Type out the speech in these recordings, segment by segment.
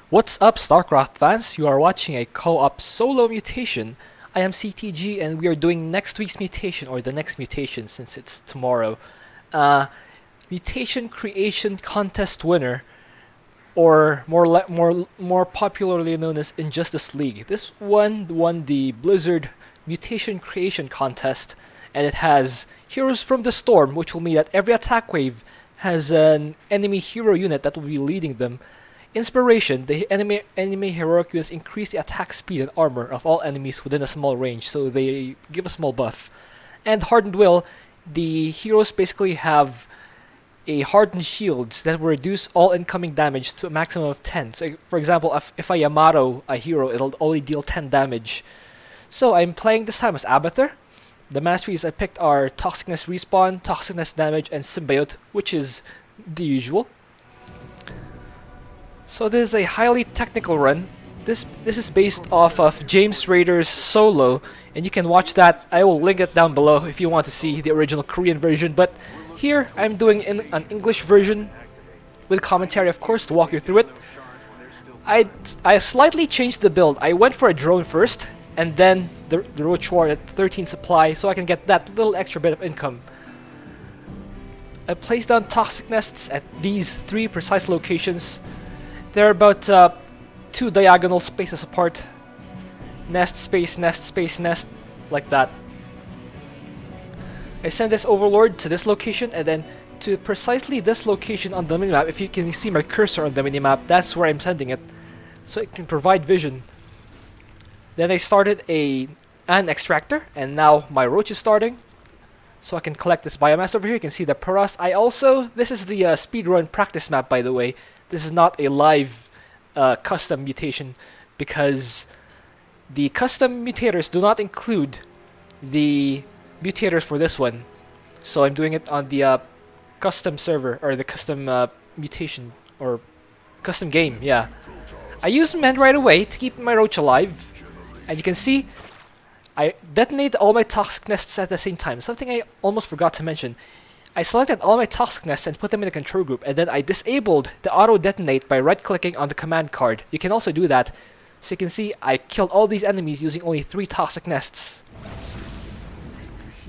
What's up, Starcraft fans? You are watching a co-op solo mutation. I am CTG and we are doing next week's mutation, or the next mutation since it's tomorrow. Uh, Mutation Creation Contest winner, or more popularly known as Injustice League. This one won the Blizzard Mutation Creation Contest, and it has Heroes from the Storm, which will mean that every attack wave has an enemy hero unit that will be leading them. Inspiration, the enemy heroic units increase the attack speed and armor of all enemies within a small range, so they give a small buff. And Hardened Will, the heroes basically have a hardened shields that will reduce all incoming damage to a maximum of 10. So for example, if I Yamato a hero, it'll only deal 10 damage. So I'm playing this time as Abathur. The Masteries I picked are Toxicness Respawn, Toxicness Damage, and Symbiote, which is the usual. So this is a highly technical run. This is based off of James Rader's Solo, and you can watch that. I will link it down below if you want to see the original Korean version, but here I'm doing an English version with commentary, of course, to walk you through it. I slightly changed the build. I went for a drone first, and then the roach war at 13 supply, so I can get that little extra bit of income. I placed down toxic nests at these 3 precise locations. They're about 2 diagonal spaces apart. Nest, space, nest, like that. I send this overlord to this location, and then to precisely this location on the minimap. If you can see my cursor on the minimap, that's where I'm sending it, so it can provide vision. Then I started an extractor, and now my roach is starting, so I can collect this biomass over here. You can see the Paras. This is the speedrun practice map, by the way. This is not a live custom mutation, because the custom mutators do not include the mutators for this one. So I'm doing it on the custom server, or the custom mutation, or custom game, yeah. I use Mend right away to keep my roach alive. And you can see, I detonate all my toxic nests at the same time. Something I almost forgot to mention. I selected all my toxic nests and put them in a control group, and then I disabled the auto detonate by right clicking on the command card. You can also do that. So you can see I killed all these enemies using only 3 toxic nests.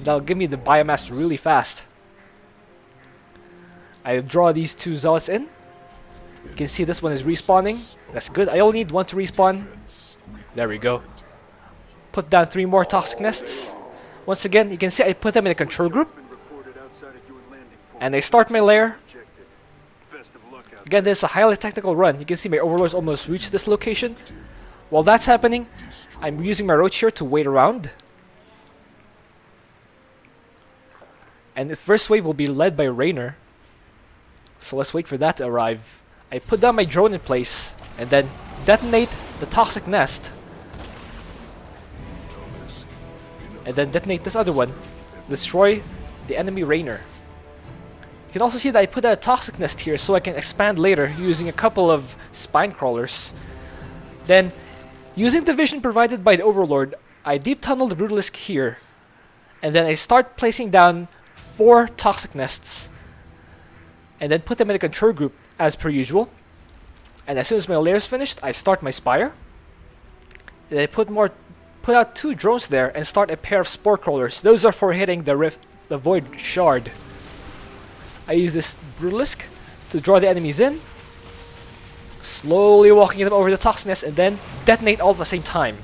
That'll give me the biomass really fast. I draw these 2 zealots in. You can see this one is respawning. That's good. I only need 1 to respawn. There we go. Put down 3 more toxic nests. Once again, you can see I put them in a control group. And I start my lair. Again, this is a highly technical run. You can see my overlords almost reached this location. While that's happening, I'm using my roach here to wait around. And this first wave will be led by Rainer. So let's wait for that to arrive. I put down my drone in place, and then detonate the toxic nest. And then detonate this other one. Destroy the enemy Rainer. You can also see that I put a toxic nest here so I can expand later using a couple of spine crawlers. Then, using the vision provided by the overlord, I deep tunnel the brutalisk here. And then I start placing down 4 toxic nests. And then put them in a control group as per usual. And as soon as my lair is finished, I start my spire. And I put out 2 drones there and start a pair of spore crawlers. Those are for hitting the void shard. I use this brutalisk to draw the enemies in, slowly walking them over the toxic nest, and then detonate all at the same time.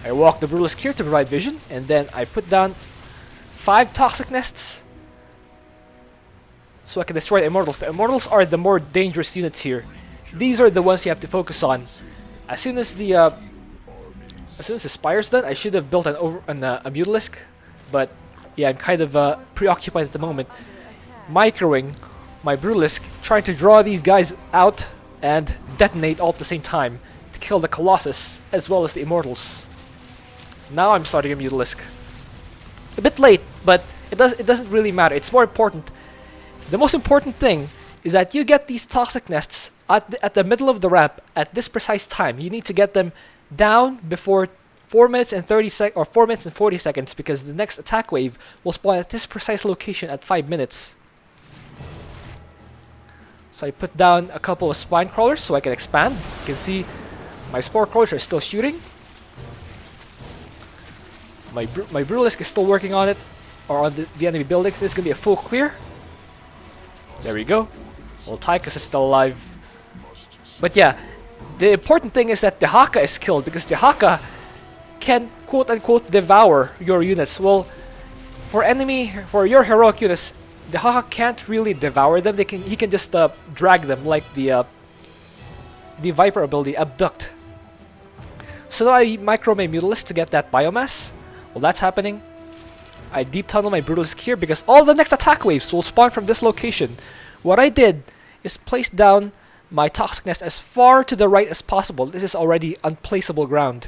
I walk the brutalisk here to provide vision, and then I put down 5 toxic nests so I can destroy the immortals. The immortals are the more dangerous units here. These are the ones you have to focus on. As soon as the spire's done, I should have built a mutalisk, but yeah, I'm kind of preoccupied at the moment, microing my brutalisk, trying to draw these guys out and detonate all at the same time to kill the Colossus as well as the immortals. Now I'm starting a mutalisk. A bit late, but it doesn't really matter. It's more important. The most important thing is that you get these toxic nests at the middle of the ramp at this precise time. You need to get them down before 4 minutes and 4 minutes and 40 seconds, because the next attack wave will spawn at this precise location at 5 minutes. So I put down a couple of spine crawlers so I can expand. You can see my spore crawlers are still shooting. My Brutalisk is still working on it, or on the enemy buildings. This is going to be a full clear. There we go. Well, Tychus is still alive. But yeah, the important thing is that the Haka is killed, because the Haka can quote-unquote devour your units. Well, for your heroic units, the Haka can't really devour them. He can just drag them like the Viper ability, Abduct. So now I micro my Mutalisk to get that biomass. Well, that's happening. I deep tunnel my Brutalisk here because all the next attack waves will spawn from this location. What I did is place down my Toxic Nest as far to the right as possible. This is already unplaceable ground.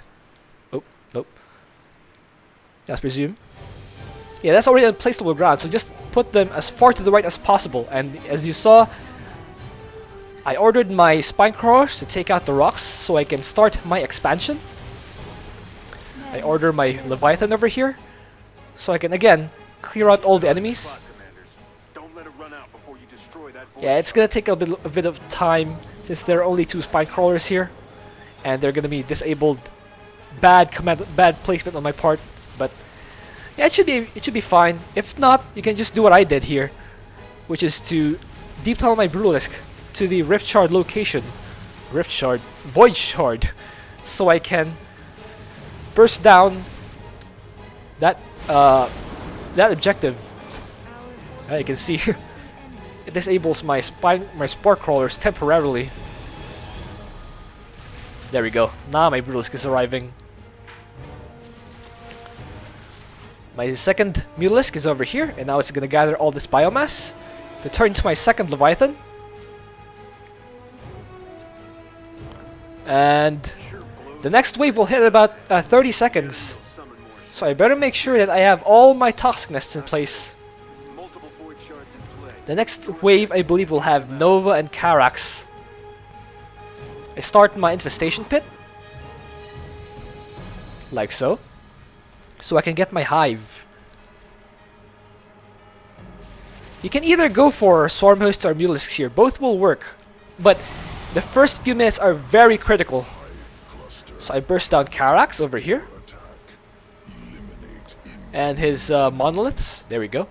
Oh, nope. Let's presume. Yeah, that's already unplaceable ground, so just put them as far to the right as possible. And as you saw, I ordered my Spine Crawlers to take out the rocks so I can start my expansion. I order my Leviathan over here so I can again clear out all the enemies. Yeah, it's gonna take a bit of time since there are only 2 Spine Crawlers here, and they're gonna be disabled. Bad placement on my part, but yeah, it should be fine. If not, you can just do what I did here, which is to deep tunnel my Brutalisk to the Rift Shard location, Void Shard, so I can burst down that objective. You can see it disables my Spore Crawlers temporarily. There we go. Now my Brutalisk is arriving. My second Mutalisk is over here, and now it's gonna gather all this biomass to turn into my second Leviathan. And the next wave will hit about 30 seconds. So I better make sure that I have all my Toxic Nests in place. The next wave, I believe, will have Nova and Carax. I start my Infestation Pit. Like so. So I can get my Hive. You can either go for Swarmhost or Mutalisks here. Both will work. But the first few minutes are very critical. So I burst down Carax over here. And his monoliths. There we go.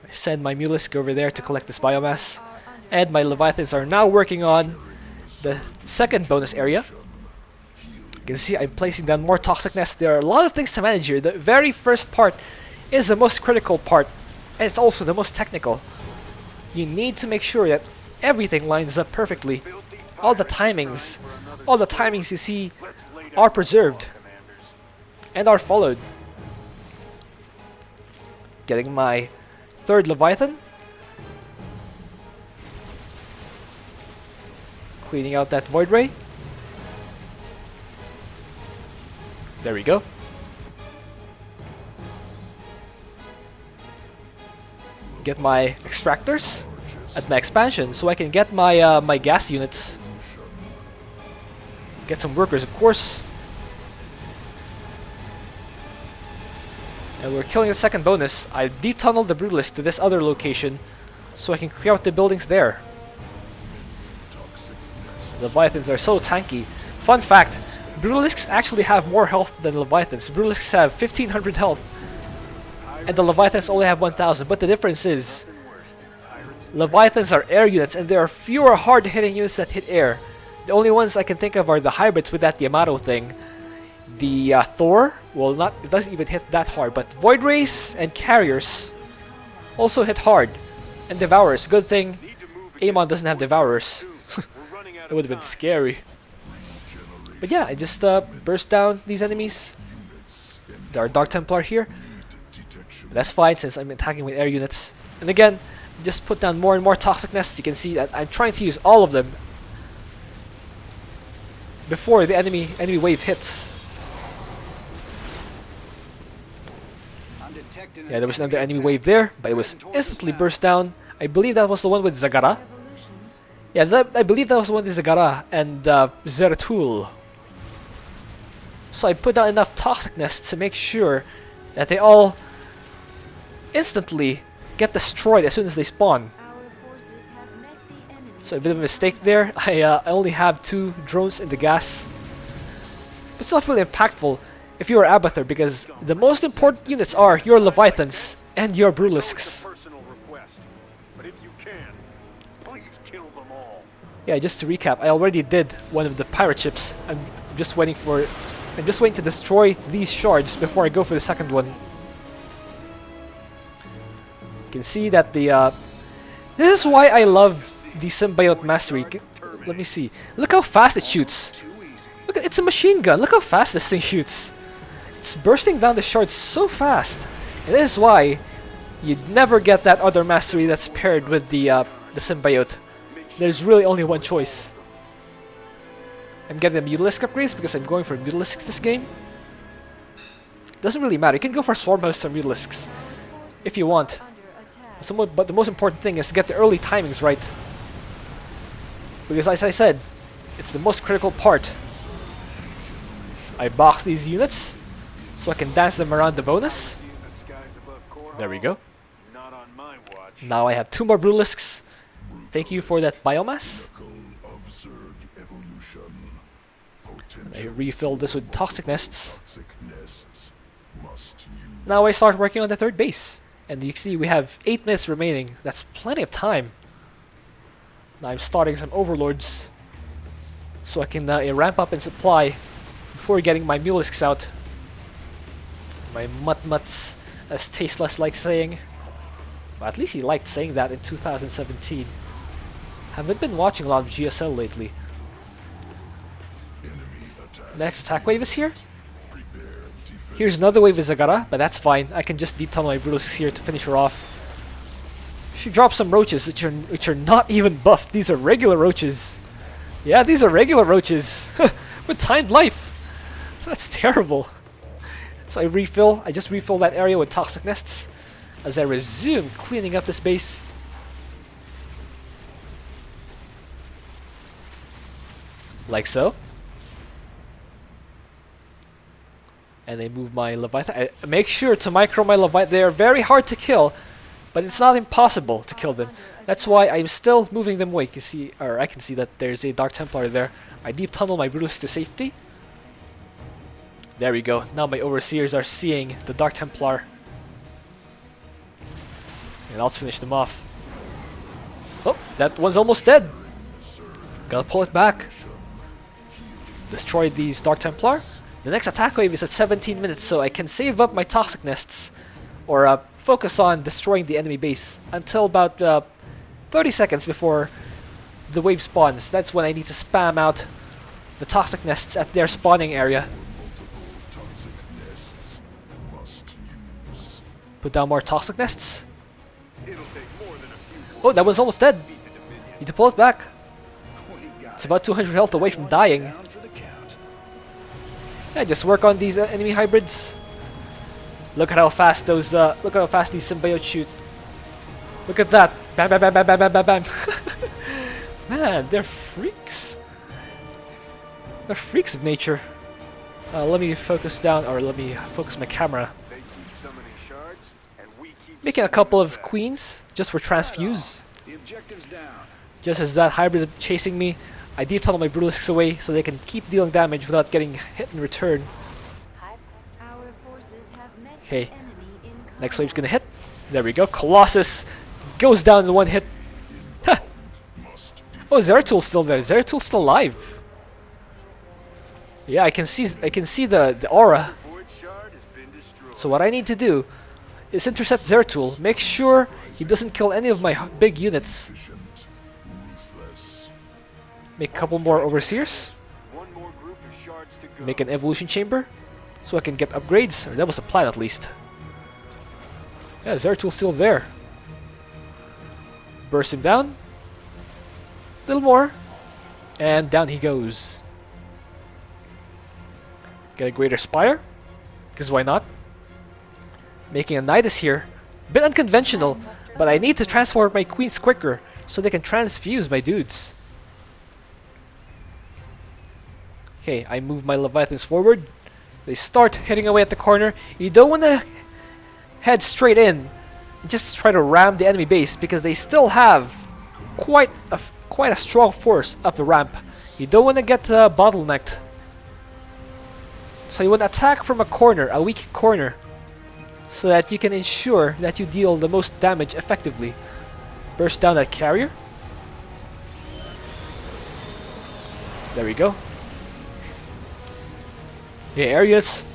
I send my Mutalisk over there to collect this biomass. And my Leviathans are now working on the second bonus area. You can see I'm placing down more Toxic Nests. There are a lot of things to manage here. The very first part is the most critical part. And it's also the most technical. You need to make sure that everything lines up perfectly. All the timings you see are preserved and are followed. Getting my third Leviathan. Cleaning out that Void Ray. There we go. Get my extractors at my expansion so I can get my my gas units. Get some workers, of course. And we're killing the second bonus. I deep tunneled the Brutalisk to this other location so I can clear out the buildings there. The Leviathans are so tanky. Fun fact, Brutalisks actually have more health than Leviathans. Brutalisks have 1500 health and the Leviathans only have 1000, but the difference is Leviathans are air units and there are fewer hard-hitting units that hit air. The only ones I can think of are the hybrids with that Yamato thing. The Thor, well, it doesn't even hit that hard, but Void Rays and Carriers also hit hard. And Devourers, good thing Amon doesn't have Devourers. It would have been scary. But yeah, I just burst down these enemies. There are Dark Templar here. But that's fine since I'm attacking with air units. And again, just put down more and more Toxic Nests. You can see that I'm trying to use all of them before the enemy wave hits. Yeah, there was another enemy wave there, but it was instantly burst down. I believe that was the one with Zagara. Yeah, I believe that was the one with Zagara and Zeratul. So I put down enough Toxic Nests to make sure that they all instantly get destroyed as soon as they spawn. So a bit of a mistake there. I only have 2 drones in the gas. But it's not really impactful if you're Abathur, because the most important units are your Leviathans and your Brulisks. Yeah, just to recap, I already did one of the pirate ships. I'm just waiting to destroy these shards before I go for the second one. You can see that the this is why I love the Symbiote Mastery. Let me see. Look how fast it shoots. Look, it's a machine gun. Look how fast this thing shoots. It's bursting down the shards so fast. And this is why you'd never get that other mastery that's paired with the Symbiote. There's really only one choice. I'm getting the Mutalisk upgrades because I'm going for Mutalisks this game. Doesn't really matter. You can go for Swarmhosts or Mutalisks if you want. But the most important thing is to get the early timings right. Because as I said, it's the most critical part. I box these units so I can dance them around the bonus. There we go. Now I have 2 more Brulisks. Thank you for that biomass. I refill this with toxic nests. Now I start working on the 3rd base. And you can see we have 8 minutes remaining. That's plenty of time. Now I'm starting some overlords so I can ramp up in supply before getting my Mulisks out. My mutt-mutts, as Tasteless likes saying. Well, at least he liked saying that in 2017. Haven't been watching a lot of GSL lately. Next attack wave is here. Here's another wave of Zagara, but that's fine. I can just deep tunnel my Brutus here to finish her off. She drops some roaches, which are not even buffed. These are regular roaches. Yeah, these are regular roaches with timed life. That's terrible. So I just refill that area with toxic nests as I resume cleaning up this base. Like so. And I move my Leviathan. I make sure to micro my Leviathan. They are very hard to kill, but it's not impossible to kill them. That's why I'm still moving them away. You can see, or I can see that there's a Dark Templar there. I deep tunnel my Brutus to safety. There we go. Now my Overseers are seeing the Dark Templar. And let's finish them off. Oh, that one's almost dead. Gotta pull it back. Destroy these Dark Templar. The next attack wave is at 17 minutes, so I can save up my toxic nests or focus on destroying the enemy base until about 30 seconds before the wave spawns. That's when I need to spam out the toxic nests at their spawning area. Put down more toxic nests. Oh, that one's almost dead. Need to pull it back. It's about 200 health away from dying. Yeah, just work on these enemy hybrids. Look at how fast those. Look how fast these symbiotes shoot. Look at that! Bam, bam, bam, bam, bam, bam, bam, bam. Man, they're freaks. They're freaks of nature. Let me focus down, or let me focus my camera. Making a couple of queens just for transfuse. Just as that hybrid is chasing me, I deep tunnel my Brulisks away so they can keep dealing damage without getting hit in return. Okay, next wave's gonna hit. There we go. Colossus goes down in one hit. Huh. Oh, Zeratul still there. Zeratul's still alive. Yeah, I can see the aura. So what I need to do is intercept Zeratul. Make sure he doesn't kill any of my big units. Make a couple more Overseers. Make an evolution chamber so I can get upgrades. Or that was the plan at least. Yeah, Zeratul's still there. Burst him down. A little more. And down he goes. Get a Greater Spire. Because why not? Making a Nidus here. A bit unconventional, but I need to transport my queens quicker so they can transfuse my dudes. Okay, I move my Leviathans forward. They start hitting away at the corner. You don't want to head straight in and just try to ram the enemy base because they still have quite a strong force up the ramp. You don't want to get bottlenecked. So you want to attack from a corner, a weak corner, so that you can ensure that you deal the most damage effectively. Burst down that carrier. There we go. Yeah, air units.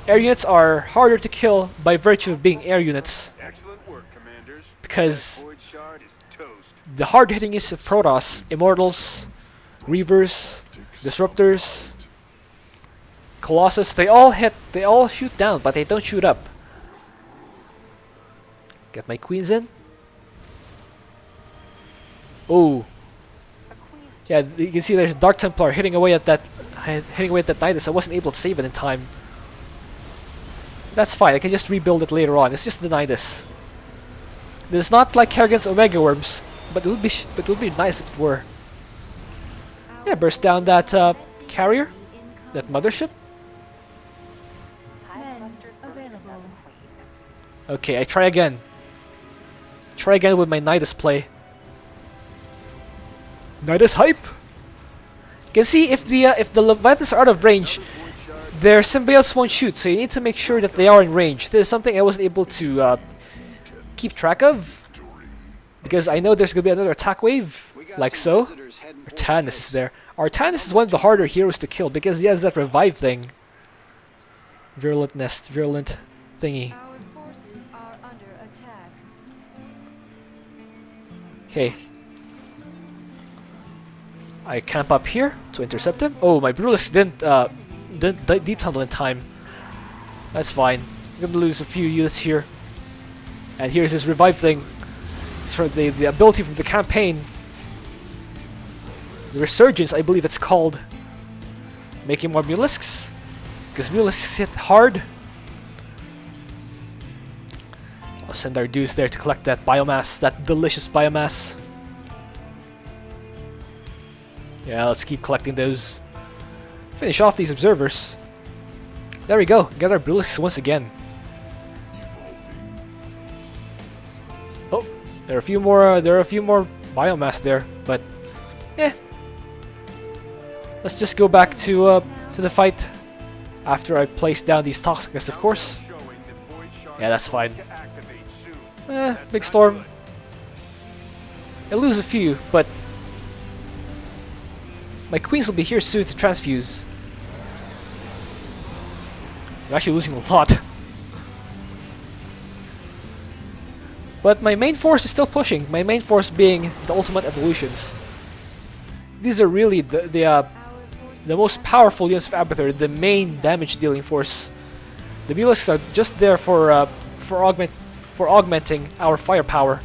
Air units are harder to kill by virtue of being air units. Excellent work, commanders. Because Void shard is toast. the hard-hitting use of Protoss, Immortals, Reavers, Disruptors, Colossus, they all shoot down, but they don't shoot up. Get my queens in. Oh. Yeah, you can see there's Dark Templar hitting away at that Nidus. I wasn't able to save it in time. That's fine, I can just rebuild it later on. It's just the Nidus. It's not like Kerrigan's Omega Worms, but it would be nice if it were. Yeah, burst down that carrier, that mothership. Okay, I try again. Try again with my Nidus play. Nidus hype. You can see if the Leviathans are out of range, their symbiotes won't shoot. So you need to make sure that they are in range. This is something I wasn't able to keep track of because I know there's gonna be another attack wave, like so. Artanis is there. Artanis is one of the harder heroes to kill because he has that revive thing. Virulent nest, virulent thingy. Okay. I camp up here to intercept him. Oh, my Brulix didn't deep tunnel in time. That's fine. I'm gonna lose a few units here. And here's his revive thing. It's for the ability from the campaign. The Resurgence, I believe it's called. Making more Mulisks. Because Mulisks hit hard. I'll send our dudes there to collect that biomass, that delicious biomass. Yeah, let's keep collecting those. Finish off these observers. There we go. Get our Brulix once again. Oh, there are a few more. There are a few more biomass there, but yeah. Let's just go back to the fight after I place down these Toxicness, of course. Yeah, that's fine. Big storm. I lose a few, but my queens will be here soon to transfuse. I'm actually losing a lot. But my main force is still pushing. My main force being the ultimate evolutions. These are really the most powerful units of Abathur, the main damage dealing force. The Mulisks are just there for augmenting our firepower.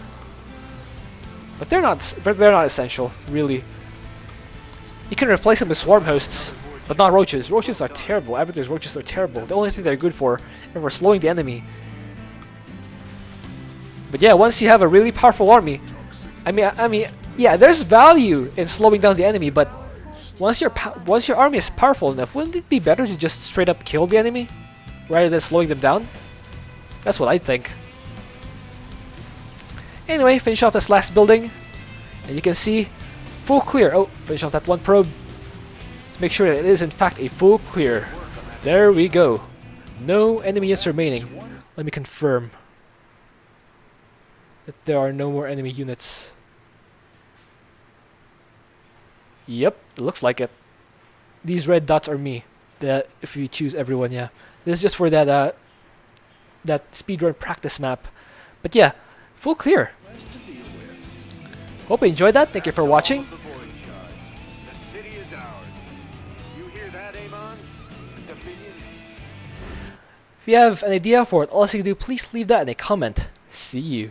But they're not essential, really. You can replace them with swarm hosts, but not roaches. Roaches are terrible. Abathur's roaches are terrible. The only thing they're good for is for slowing the enemy. But yeah, once you have a really powerful army, I mean, yeah, there's value in slowing down the enemy, but once your army is powerful enough, wouldn't it be better to just straight up kill the enemy rather than slowing them down? That's what I think. Anyway, finish off this last building, and you can see full clear. Oh, finish off that one probe. Let's make sure that it is in fact a full clear. There we go. No enemy units remaining. Let me confirm that there are no more enemy units. Yep, it looks like it. These red dots are me. If you choose everyone, yeah. This is just for that speedrun practice map. But yeah, full clear. Hope you enjoyed that. Thank you for watching. If you have an idea for what else you can do, please leave that in a comment. See you.